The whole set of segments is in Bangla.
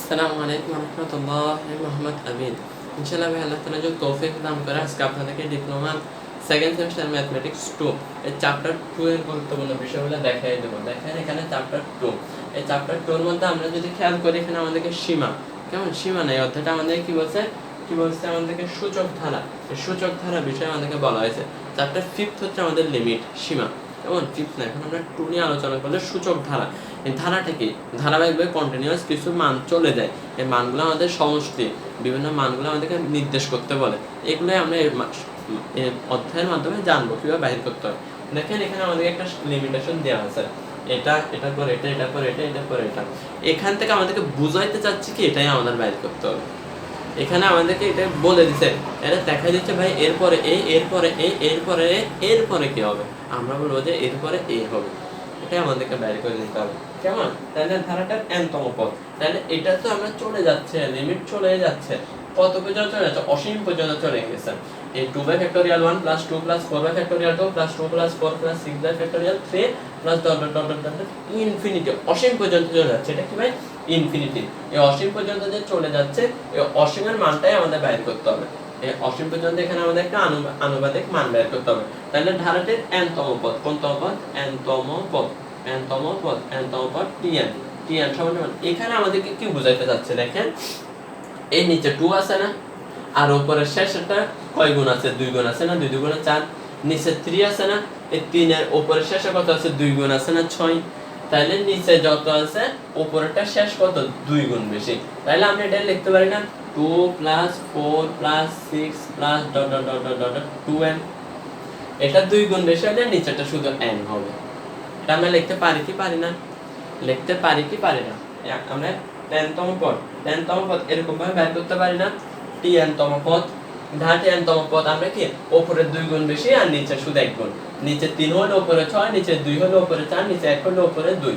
আসসালামু আলাইকুম রহমতুল্লাহ, মোহাম্মদ আমিন। ইনশাআল্লাহ ভাই আল্লাহ তাআলা जो তৌফিক দান করে আজকে আপনাদেরকে ডিপ্লোমা সেকেন্ড সেমিস্টার ম্যাথমেটিক্স 2 এই চ্যাপ্টার 2 এর গুরুত্বপূর্ণ বিষয়গুলো দেখাই দেব। দেখেন এখানে চ্যাপ্টার 2, এই চ্যাপ্টার 2 এর মধ্যে আমরা যদি খেয়াল করি এখানে আমাদেরকে সীমা, কেমন সীমা নাই অর্থাৎ আমাদের কি বলছে আমাদেরকে সূচক ধারা, এই সূচক ধারা বিষয়ে আমাদেরকে বলা হয়েছে। চ্যাপ্টার 5 হচ্ছে আমাদের লিমিট, সীমা, কেমন 5 না। এখন আমরা 2 নিয়ে আলোচনা করলে সূচক ধারা। এই ধারাটা কি? ধারাবাহিকভাবে কন্টিনিউয়াস কিছু মান চলে যায়, এই মানগুলো আমাদের সমষ্টি, বিভিন্ন মানগুলো আমাদেরকে নির্দেশ করতে বলে। এগুলোই আমরা এই অধ্যায়ের মাধ্যমে জানবো কিভাবে বাহির করতে হয়। দেখেন এখানে আমাদের একটা লিমিটেশন দেওয়া আছে, এটা এটার পর এটা, এটার পর এটা, এটার পর এটা। এখান থেকে আমাদেরকে বুঝাইতে চাচ্ছি কি এটাই আমাদের বাইর করতে হবে। এখানে আমাদেরকে এটা বলে দিচ্ছে, এটা দেখা দিচ্ছে ভাই এরপরে এ, এরপরে এ, এরপরে এ, এরপরে কি হবে? আমরা বলবো যে এরপরে এ হবে। এটাই আমাদেরকে বাইর করে দিতে হবে, কেমন? তাহলে ধারাটার n-তম পদ, তাহলে এটা তো আমরা চলে যাচ্ছে, লিমিট চলে যাচ্ছে, কত পর্যন্ত চলে যাচ্ছে? অসীম পর্যন্ত চলে গেছে। এই 2/1 + 2 + 4/2 + 2 + 4 + 6/3 plus dot dot dot dot infinity, অসীম পর্যন্ত চলে যাচ্ছে। এটা কি ভাই? ইনফিনিটি। এই অসীম পর্যন্ত যে চলে যাচ্ছে, এই অসীমের মানটাই আমাদের বাইর করতে হবে। এই অসীম পর্যন্ত এখানে আমাদের একটা আনুপাতিক মান বের করতে হবে। তাহলে ধারাটির n-তম পদ, কোনতম পদ? n-তম পদ, n-তম পদ, n-তম পদ tn, tn সমান এখানে আমাদেরকে কি বুঝাইতে চাচ্ছে দেখেন, এই নিচে 2 আছে না, আর উপরের শেষটা কয় গুণ আছে? 2 গুণ আছে না, 2 2 গুণে 4। নিচে 3 আছে না, এই 3 এর উপরের শেষে কত আছে? 2 গুণ আছে না, 6। তাহলে নিচে যত আছে উপরেরটা শেষ কত? 2 গুণ বেশি। তাহলে আমরা এটা লিখতে পারি না 2 + 4 + 6 + dot dot dot dot dot 2n। এটা 2 গুণ বেশি হলে নিচেরটা শুধু n হবে। এটা আমরা লিখতে পারি কি পারি না? লিখতে পারি কি পারি না? আমরা 10-তম পদ, 10-তম পদ এরকম ভাবে বের করতে পারি না। tn-তম পদ, ধারাটি n-তম পদ আমরা কি উপরে 2 গুণ বেশি আর নিচে শুধু 1 গুণ। নিচে 3 হলে উপরে 6, নিচে 2 হলে উপরে 4, নিচে 1 হলে উপরে 2।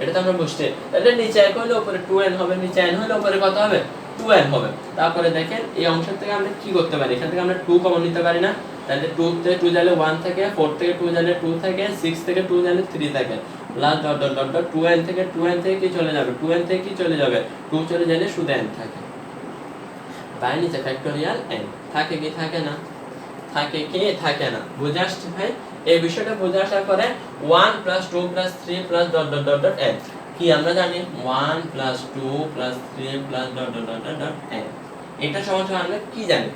এটা তো আমরা বুঝতে। তাহলে নিচে 1 হলে উপরে 2n হবে, নিচে n হলে উপরে কত হবে? 2n হবে। তারপরে দেখেন এই অংশ থেকে আমরা কি করতে পারি? এখান থেকে আমরা 2 কমন নিতে পারি না। তাহলে 2 থেকে 2 গেলে 1 থাকে, 4 থেকে 2 গেলে 2 থাকে, 6 থেকে 2 গেলে 3 থাকে, plus dot dot dot dot 2n থেকে কি চলে যাবে? 2n থেকে কি চলে যাবে? 2 চলে গেলে শুধু n থাকে। তাই নিচে ফ্যাক্টোরিয়াল n থাকে কি থাকে না? থাকে কি থাকে না? বুঝে আসছে ভাই? এই বিষয়টা বুঝে আসার পরে 1 + 2 + 3 + dot dot dot dot n কি আমরা জানি? 1 + 2 + 3 + dot dot dot dot n। এটা সমান সমান আমরা কি জানি?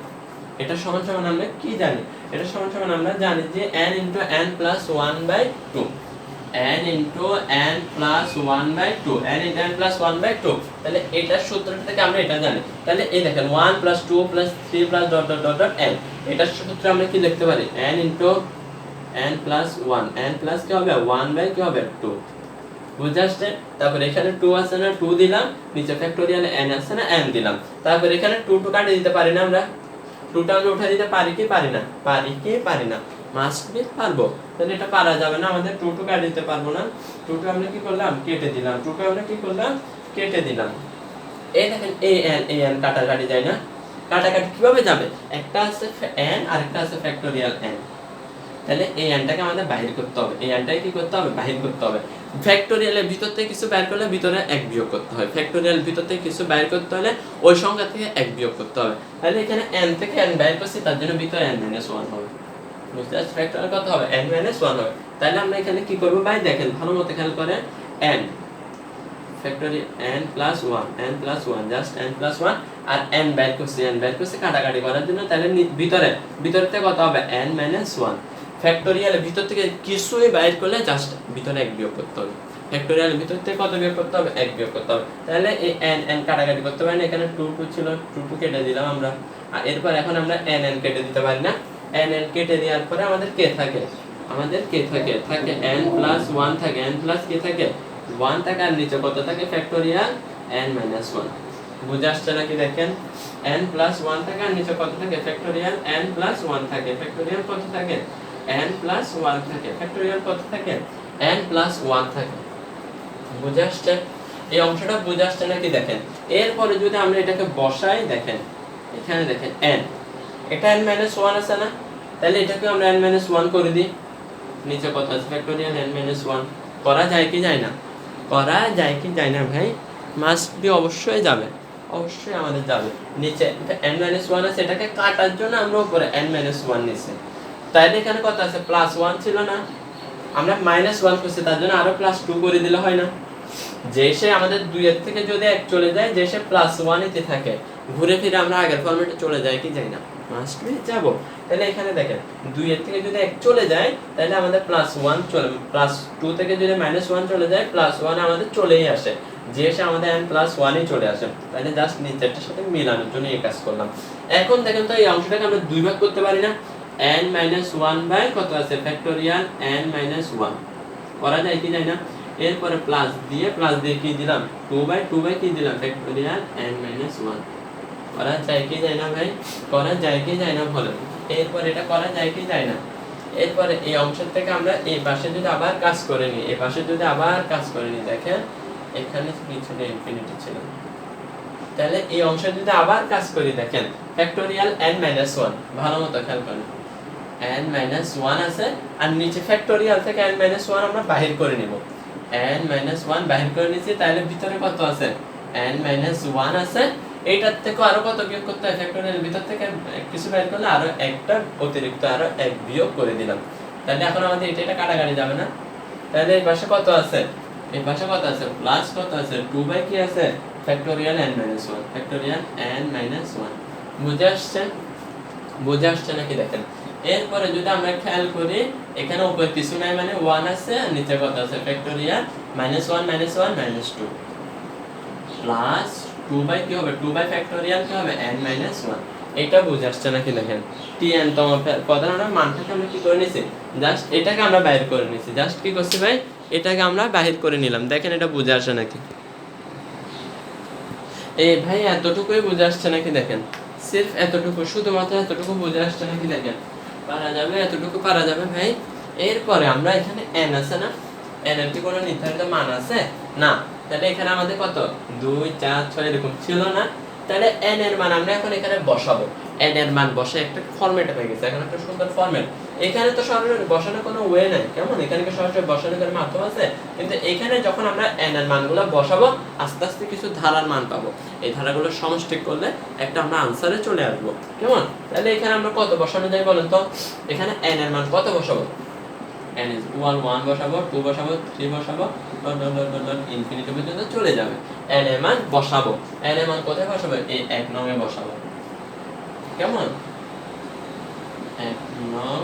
এটা সমান সমান আমরা কি জানি? এটা সমান সমান আমরা জানি যে n * n + 1/2, n * n + 1/2, n * n + 1/2। তাহলে এটার সূত্রটা থেকে আমরা এটা জানি। তাহলে এই দেখেন 1 + 2 + 3 + dot dot dot dot n, এটার সূত্রে আমরা কি লিখতে পারি? n * n + 1, n প্লাস কি হবে? 1/2 কি হবে? 2। বুঝে আসছে? তারপর এখানে 2 আছে না, 2 দিলাম, নিচে ফ্যাক্টোরিয়াল n আছে না, n দিলাম। তারপর এখানে 2 কাটিয়ে দিতে পারি না আমরা? 2টা আমরা উঠে দিতে পারি কি পারি না? পারি কি পারি না? মাস্ট বি পারবো। তাহলে এটা পারা যাবে না, আমাদের 2 কাটিয়ে দিতে পারবো না। 2 আমরা কি করলাম? কেটে দিলাম। 2 আমরা কি করলাম? কেটে দিলাম। এই দেখেন an কাটাকাটি যায় না? কাটাকাটি কিভাবে যাবে? একটা আছে n আর একটা আছে ফ্যাক্টোরিয়াল n। তাহলে এই nটাকে আমাদের বাহির করতে হবে। এই nটাকে কি করতে হবে? বাহির করতে হবে। ফ্যাক্টোরিয়ালের ভিতর থেকে কিছু বের করলে ভিতরে 1 বিয়োগ করতে হয়। ফ্যাক্টোরিয়াল ভিতর থেকে কিছু বের করতে হলে ওই সংখ্যা থেকে 1 বিয়োগ করতে হবে। তাহলে এখানে n থেকে n বের করছি, তার জন্য ভিতরে n - 1 হবে। বুঝতে পারছেন? ফ্যাক্টোরিয়াল কত হবে? n - 1 হবে। তাহলে আমরা এখানে কি করব ভাই? দেখেন ভালো মতো খেয়াল করেন, n factorial n + 1, n + 1, just n + 1 আর n বের করছি কাটাকাটি করার জন্য। তাহলে ভিতরে থেকে কত হবে? n - 1। ফ্যাক্টোরিয়ালের ভিতর থেকে কিছুই বাইর করলে জাস্ট ভিতরে 1 বিয়োগ করতে হবে। ফ্যাক্টোরিয়ালের ভিতর থেকে কত বিয়োগ করতে হবে? 1 বিয়োগ করতে হবে। তাহলে এই n কাটাকাটি করতে পারি না, এখানে 2 ছিল, 2 কেটে দিলাম আমরা। আর এরপর এখন আমরা n কেটে দিতে পারি না। n কেটে দেওয়ার পরে আমাদের কে থাকে? থাকে n + 1 থাকে, n প্লাস কি থাকে? 1 থাকে, আর নিচে কত থাকে? Factorial n - 1। বুঝে আসছে নাকি? দেখেন n + 1 থাকে, আর নিচে কত থাকে? ফ্যাক্টোরিয়াল n + 1 থাকে। ফ্যাক্টোরিয়াল কত থাকে? n + 1 থাকে। ফ্যাক্টোরিয়াল কত থাকে? n + 1 থাকে। বুঝে আসছে? এই অংশটা বুঝে আসছে নাকি? দেখেন এরপরে যদি আমরা এটাকে বসাই, দেখেন এখানে দেখেন n, এটা n - 1 আছে না? তাহলে এটাকে আমরা n - 1 করে দিই। নিচে কত আছে? Factorial n - 1। করা যায় কি যায় না? করা যায় কি যায় না ভাই? মাস্ট বি অবশ্যই যাবে, অবশ্যই আমাদের যাবে। নিচে n-1 আছে, এটাকে কাটার জন্য আমরা উপরে n-1 নিছি। তাইলে এখানে কত আছে, +1 ছিল না, আমরা -1 করছি, তার জন্য আরো +2 করে দিলে হয় না? যে সে আমাদের 2 এর থেকে যদি 1 চলে যায়, যে সে +1 এতে থাকে, ঘুরে ফিরে আমরা আগের ফরম্যাটে চলে যাই কি যাই না? মাস্ট বি যাব। তাহলে এখানে দেখেন 2 এর থেকে যদি 1 চলে যায়, তাহলে আমাদের +1 চলে, +2 থেকে যদি -1 চলে যায়, +1 আমাদের চলেই আসে, যে সে আমাদের n+1 ই চলে আসে। তাহলে জাস্ট নিচেরটার সাথে মিলানোর জন্য এই কাজ করলাম। এখন দেখেন তো এই অংশটাকে আমরা 2 ভাগ করতে পারি না? n-1 বাই কত আছে, ফ্যাক্টোরিয়াল n-1 করা যায় কি যায় না? এরপরে প্লাস দিয়ে কি দিলাম, 2/2 বাই কি দিলাম, ফ্যাক্টোরিয়াল n-1 করা যায় কি যায় না ভাই? করা যায় কি যায় না বলেন? এরপর এটা করা যায় কি যায় না? এরপরে এই অংশের থেকে আমরা এই পাশে যদি আবার কাজ করে নিই, এই পাশে যদি আবার কাজ করে নিই, দেখেন এখানে পিছনে ইনফিনিটি ছিল, তাহলে এই অংশে যদি আবার কাজ করি, দেখেন ফ্যাক্টোরিয়াল n-1, ভালো মতো খেয়াল করেন, n-1 আছে, আর নিচে ফ্যাক্টোরিয়াল থেকে n-1 আমরা বাহির করে নিব, n-1 বাহির করে নিয়েছি, তাহলে ভিতরে কত আছে, n-1 আছে, এইটার থেকে আরো কত বিয়োগ করতে হয়, ফ্যাক্টোরিয়াল ভিতর থেকে কিছু বের করলে আরো একটা অতিরিক্ত আরো এক বিয়োগ করে দিলাম, তাহলে এখন আমাদের এটা কাটাকাটি যাবে না? তাহলে এই পাশে কত আছে, এই পাশে কত আছে, প্লাস কত আছে, 2 বাই কি আছে, ফ্যাক্টোরিয়াল n-1, ফ্যাক্টোরিয়াল n-1। বুঝে আসছে? বুঝে আসছে নাকি দেখেন? এরপরে যদি আমরা খেয়াল করি, এখানে উপরে কিছু নাই, মানে 1 আছে, আর নিচে কত আছে, ফ্যাক্টোরিয়াল -1 -1 -2 প্লাস 2 বাই কি হবে, 2 বাই ফ্যাক্টোরিয়াল কি হবে, n-1। এটা বুঝে আসছে নাকি দেখেন? tn তম পদের আমরা মানটাকে আমরা কি করে নিছি, জাস্ট এটাকে আমরা বাইর করে নিছি, জাস্ট কি করছি ভাই, এটাকে আমরা বাহির করে নিলাম। দেখেন এটা বুঝে আসছে নাকি? এই ভাই এতটুকুই বুঝে আসছে নাকি দেখেন? সির্ফ এতটুকু, শুধুমাত্র এতটুকু বুঝে আসছে নাকি দেখেন? পারা যাবে, এতটুকু পারা যাবে ভাই। এরপরে আমরা এখানে n আছে না, n এর কি কোনো নির্ধারিত মান আছে না? তাহলে এখানে আমাদের কত, 2 4 6 এরকম ছিল না? তাহলে n এর মান আমরা এখন এখানে বসাবো, n এর মান বসে একটা ফরম্যাট হয়ে গেছে, এখন একটা সুন্দর ফরম্যাট। এখানে তো সরাসরি বসানোর কোনো ওয়ে নাই, কেমন? এখানে কি সরাসরি বসানোর কোনো মাধ্যম আছে? কিন্তু এখানে যখন আমরা n এর মানগুলো বসাবো, আস্তে আস্তে কিছু ধারার মান পাবো, এই ধারাগুলোর সমষ্টি করলে একটা আমরা আনসারে চলে আসবো, কেমন? তাহলে এখানে আমরা কত বসানো যায় বলেন তো? এখানে n এর মান কত বসাবো, n is equal 1 বসাবো, 2 বসাবো, 3 বসাবো, ইনফিনিটি পর্যন্ত চলে যাবে। n এর মান বসাবো, n এর মান কোথায় বসাবো, এই 1 নং এ বসাবো, কেমন? 1 নং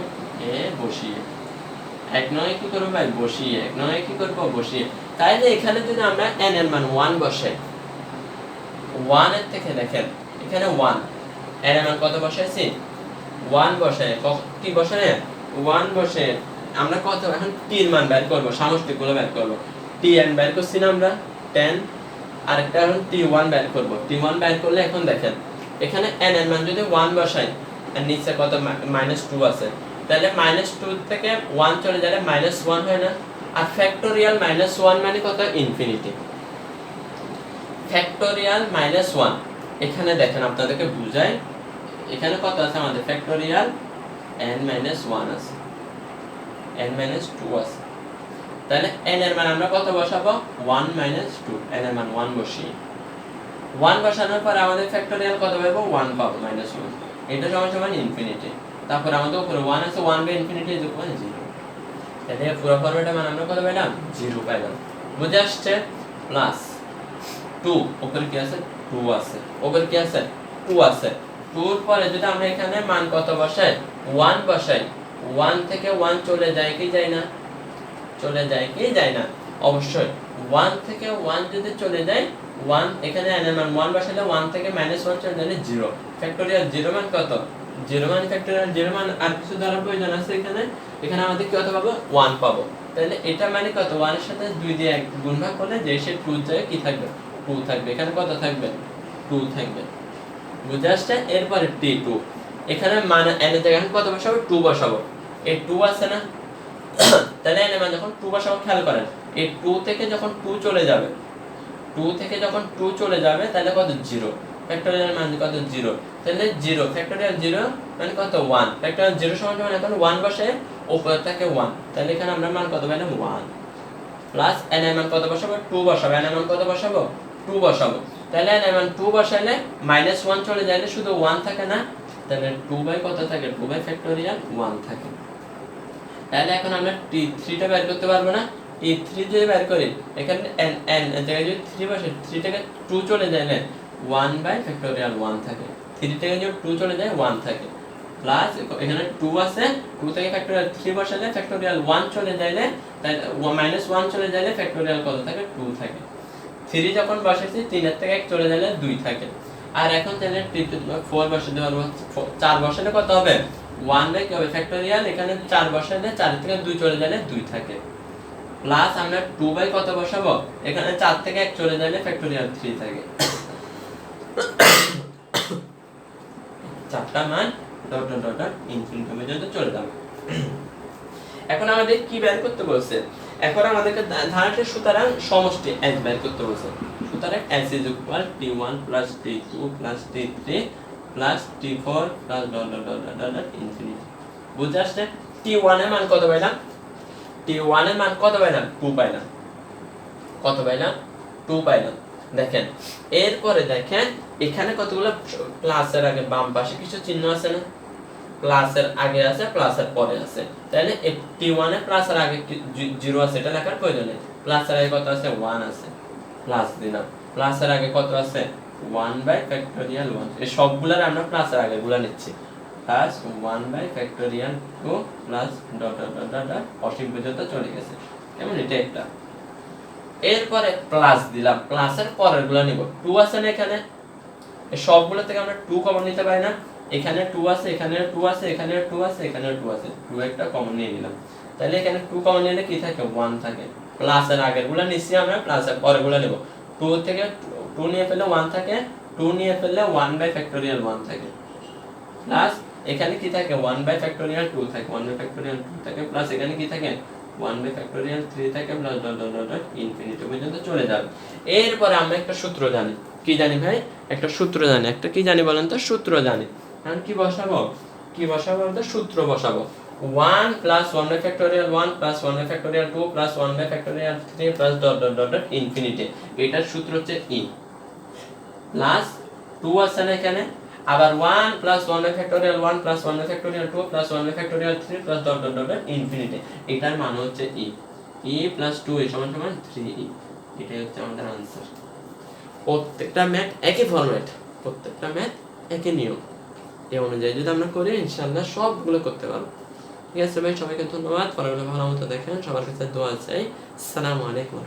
এ বসিয়ে, 1 নং এ কি করব ভাই, বসিয়ে, 1 নং এ কি করব, বসিয়ে। তাইলে এখানে যদি আমরা n এর মান 1 বসাই, 1 এর থেকে দেখেন এখানে 1, n এর মান কত বসাইছি, 1 বসাই, কি বসাই, 1 বসে আমরা কত এখন t এর মান বের করব, সমষ্টিগুলো বের করব। tn বের করছি না আমরা, 10, আর একটা এখন t1 বের করব। t1 বের করলে এখন দেখেন এখানে n এর মান যদি 1 বসাই, আর নিচে কত, -2 আছে, তাহলে -2 থেকে 1 চলে গেলে -1 হয় না? আর ফ্যাক্টোরিয়াল -1 মানে কত, ইনফিনিটি। ফ্যাক্টোরিয়াল -1, এখানে দেখেন আপনাদেরকে বুঝাই, এখানে কত আছে আমাদের, ফ্যাক্টোরিয়াল n-1 আছে, n-2 আছে, তাহলে n এর মান আমরা কত বসাবো, 1 - 2, n এর মান 1 বসিয়ে, 1 বসানোর পর আমাদের ফ্যাক্টোরিয়াল কত পাবো, 1 পাবো, -1, এটা সমান ইনফিনিটি। তারপর আমাদের উপরে 1 আছে, 1 বাই ইনফিনিটি ইজ ইকুয়াল 0, তাহলে পুরো ফরম্যাটে মান আমরা কত পেলাম, 0 পাইলাম। বুঝে আসছে? প্লাস 2, উপরে কি আছে, 2 আছে, উপরে কি আছে, 2 আছে, 2 এর পরে যদি আমরা এখানে মান কত বসাই, 1 বসাই, 1 থেকে 1 চলে যায় কি যায় না, চলে যায় কি যায় না? অবশ্যই 1 থেকে 1 যদি চলে যায়, 1 এখানে n এর মান 1 বসালে 1 থেকে -1 চলে গেলে 0, ফ্যাক্টোরিয়াল 0 মান কত, 0 মান ফ্যাক্টোরিয়াল 0 মান আর কিছু দ্বারা প্রয়োজন আছে এখানে, এখানে আমাদের কি কত পাবো, 1 পাবো। তাহলে এটা মানে কত, 1 এর সাথে 2 দিয়ে গুণ ভাগ করলে যে সে 2 জায়গায় কি থাকবে, 2 থাকবে, এখানে কত থাকবে, 2 থাকবে। বুঝে আসছে? এরপরে t2, এখানে মান n এর জায়গায় কত বসাবো, 2 বসাবো, এই 2 আছে না, তাহলে n এর মান যখন 2 বসাবো, খেয়াল করেন এই 2 থেকে যখন 2 চলে যাবে, 2 থেকে যখন 2 চলে যাবে, তাহলে কত, 0, ফ্যাক্টোরিয়াল মান কত, 0, তাহলে 0 ফ্যাক্টোরিয়াল 0 মানে কত, 1, ফ্যাক্টোরিয়াল 0 সমান এখন 1 বসে, উপরে থাকে 1, তাহলে এখানে আমরা মান কত পেলাম, 1, প্লাস n এর মান কত বসাবো, 2 বসাবো, n এর মান কত বসাবো, 2 বসাবো, তাহলে n এর মান 2 বসাইলে -1 চলে যাইলে শুধু 1 থাকে না, তাহলে 2 বাই কত থাকে, 2 বাই ফ্যাক্টোরিয়াল 1 থাকে। তাহলে এখন আমরা t3 টা বের করতে পারবো না, t3 যদি বের করি এখানে n এর জায়গায় যদি 3 বসে 3 থেকে 2 চলে যাইলে 1 বাই ফ্যাক্টোরিয়াল 1 থাকে, 3 থেকে যদি 2 চলে যায় 1 থাকে, প্লাস এখানে 2 আছে, 2 থেকে ফ্যাক্টোরিয়াল 3 বসালে ফ্যাক্টোরিয়াল 1 চলে যাইলে, তাহলে -1 চলে যাইলে ফ্যাক্টোরিয়াল কত থাকে, 2 থাকে। 3 যখন বসাইছি 3 এর থেকে 1 চলে যাইলে 2 থাকে। আর এখন তাহলে 4 বসাতে পারবো, 4 বসালে কত হবে, 1 বাই কি হবে ফ্যাক্টোরিয়াল, এখানে 4 বসালে 4 থেকে 2 চলে যাইলে 2 থাকে, প্লাস আমরা 2 বাই কত বসাবো, এখানে 4 থেকে 1 চলে যাইলে ফ্যাক্টোরিয়াল 3 থাকে। চারটা মান dot dot dot dot infinity পর্যন্ত চলে যাবে। এখন আমাদের কি বের করতে বলছে, এখন আমাদেরকে ধারাটি সুতরাং সমষ্টি s বের করতে বলছে। সুতরাং s = t1 + t2 + t3 + t4 + dot dot dot dot dot infinity. বুঝতে আসছে? t1 এর মান কত পাইলাম, t1 এর মান কত পাইলাম, 2 পাইলাম। কত পাইলাম, 2 পাইলাম। দেখেন এরপরে দেখেন এখানে কতগুলো প্লাসের আগে বাম পাশে কিছু চিহ্ন আছে না, প্লাসের আগে আছে প্লাসের পরে আছে, তাহলে t1 এ প্লাসের আগে 0 আছে এটা লেখার প্রয়োজন নেই, প্লাসের আগে কত আছে, 1 আছে, প্লাস দিলাম, প্লাসের আগে কত আছে, 1 বাই ফ্যাক্টোরিয়াল 1, এই সবগুলোর আমরা প্লাসের আগে গুলা নিচ্ছি, plus 1 by factorial 2 plus dot dot dot dot অসীম পর্যন্ত চলে গেছে, কেমন, এটা একটা। এরপরে প্লাস দিলাম, প্লাসের পরের গুলো নিব, 2 আছে না এখানে, এই সবগুলো থেকে আমরা 2 কমন নিতে পারি না, এখানে 2 আছে, এখানে 2 আছে, এখানে 2 আছে, এখানে 2 আছে, 2 একটা কমন নিয়ে নিলাম, তাহলে এখানে 2 কমন নিলে কি থাকে, 1 থাকে, প্লাসের আগের গুলো নিচ্ছি আমরা, প্লাসের পরের গুলো নেব, 2 থেকে 2 নিয়ে ফেললে 1 থাকে, 2 নিয়ে ফেললে 1 বাই ফ্যাক্টোরিয়াল 1 থাকে, প্লাস এখানে কি থাকে, 1 বাই ফ্যাক্টোরিয়াল 2 থাকে, 1 বাই ফ্যাক্টোরিয়াল 2 থাকে, প্লাস এখানে কি থাকে, 1 বাই ফ্যাক্টোরিয়াল 3 থাকে, plus dot dot dot infinity পর্যন্ত চলে যাবে। এরপরে আমরা একটা সূত্র জানি, কি জানি ভাই, একটা সূত্র জানি, একটা কি জানি বলেন তো, সূত্র জানি। এখন কি বসাবো, কি বসাবো, আমরা সূত্র বসাবো, 1 plus 1 by factorial 1 plus 1 by factorial 2 plus 1 by factorial 3 plus dot dot dot infinity, এটার সূত্র হচ্ছে ই, প্লাস 2 আছে না এখানে, আবার 1 plus 1 by factorial 1 plus 1 by factorial 2 plus 1 by factorial 3 plus dot dot dot infinity, এটার মান হচ্ছে ই, ই প্লাস 2 সমান সমান 3ই, এটাই হচ্ছে আমাদের आंसर। প্রত্যেকটা ম্যাথ একই ফরম্যাট, প্রত্যেকটা ম্যাথ একই নিয়ম, এই অনুযায়ী যদি আমরা করি ইনশাআল্লাহ সবগুলো করতে পারবো। ঠিক আছে ভাই, সবাইকে ধন্যবাদ, পরের ভালো মতো দেখেন, সবার কাছে দোয়া চাই। আসসালামু আলাইকুম।